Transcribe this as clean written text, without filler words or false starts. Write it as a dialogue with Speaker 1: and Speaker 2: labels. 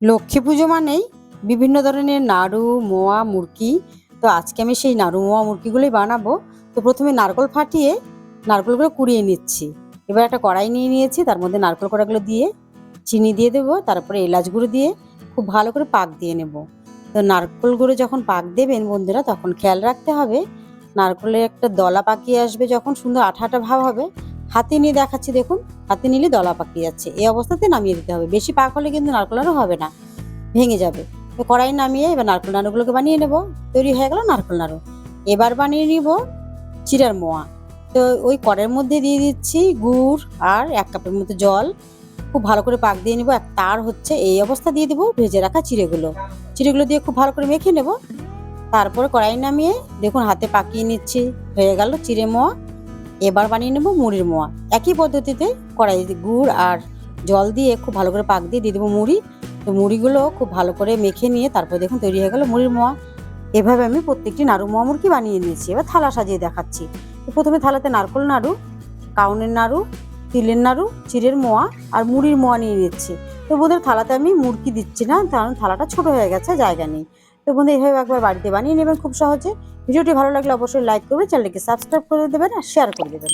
Speaker 1: লক্ষ্মী পুজো মানেই বিভিন্ন ধরনের নাড়ু, মোয়া, মুড়কি। তো আজকে আমি সেই নাড়ু, মোয়া, মুড়কিগুলোই বানাবো। তো প্রথমে নারকেল ফাটিয়ে নারকেলগুলো কুড়িয়ে নিচ্ছি। এবার একটা কড়াই নিয়ে নিয়েছি, তার মধ্যে নারকেল কোড়াগুলো দিয়ে চিনি দিয়ে দেবো, তারপরে এলাচ গুঁড়ো দিয়ে খুব ভালো করে পাক দিয়ে নেব। তো নারকেল গুঁড়ো যখন পাক দেবেন বন্ধুরা, তখন খেয়াল রাখতে হবে নারকেলের একটা দলা পাকিয়ে আসবে, যখন সুন্দর আঠা আঠা ভাব হবে। হাতে নিয়ে দেখাচ্ছি, দেখুন হাতে নিলে দলা পাকিয়ে যাচ্ছে, এই অবস্থাতে নামিয়ে দিতে হবে। বেশি পাক হলে কিন্তু নারকেল নাড়ু হবে না, ভেঙে যাবে। তো কড়াই নামিয়ে এবার নারকেল নাড়ুগুলোকে বানিয়ে নেব। তৈরি হয়ে গেল নারকেল নাড়ু। এবার বানিয়ে নিব চিড়ার মোয়া। তো ওই কড়াইয়ের মধ্যে দিয়ে দিচ্ছি গুড় আর 1 কাপের মতো জল। খুব ভালো করে পাক দিয়ে নিব। এক তার হচ্ছে এই অবস্থা দিয়ে দেবো ভেজে রাখা চিড়েগুলো। চিড়েগুলো দিয়ে খুব ভালো করে মেখে নেব। তারপরে কড়াই নামিয়ে দেখুন হাতে পাকিয়ে নিচ্ছি, হয়ে গেল চিড়ে মোয়া। এবার বানিয়ে নেব মুড়ির মোয়া। একই পদ্ধতিতে কড়াইতে গুড় আর জল দিয়ে খুব ভালো করে পাক দিয়ে দেবো মুড়ি। তো মুড়িগুলো খুব ভালো করে মেখে নিয়ে তারপর দেখুন তৈরি হয়ে গেল মুড়ির মোয়া। এভাবে আমি প্রত্যেকটি নাড়ু, মোয়া, মুড়কি বানিয়ে নিয়েছি। এবার থালা সাজিয়ে দেখাচ্ছি। তো প্রথমে থালাতে নারকেল নাড়ু, কাউনের নাড়ু, তিলের নাড়ু, চিড়ের মোয়া আর মুড়ির মোয়া নিয়ে নিচ্ছি। তো বোধহয় থালাতে আমি মুড়কি দিচ্ছি না, কারণ থালাটা ছোট হয়ে গেছে, জায়গা নেই। তো বন্ধু এইভাবে একবার বাড়িতে বানিয়ে নেবেন খুব সহজে। ভিডিওটি ভালো লাগলে অবশ্যই লাইক করবেন, চ্যানেলটিকে সাবস্ক্রাইব করে দেবেন আর শেয়ার করে দেবেন।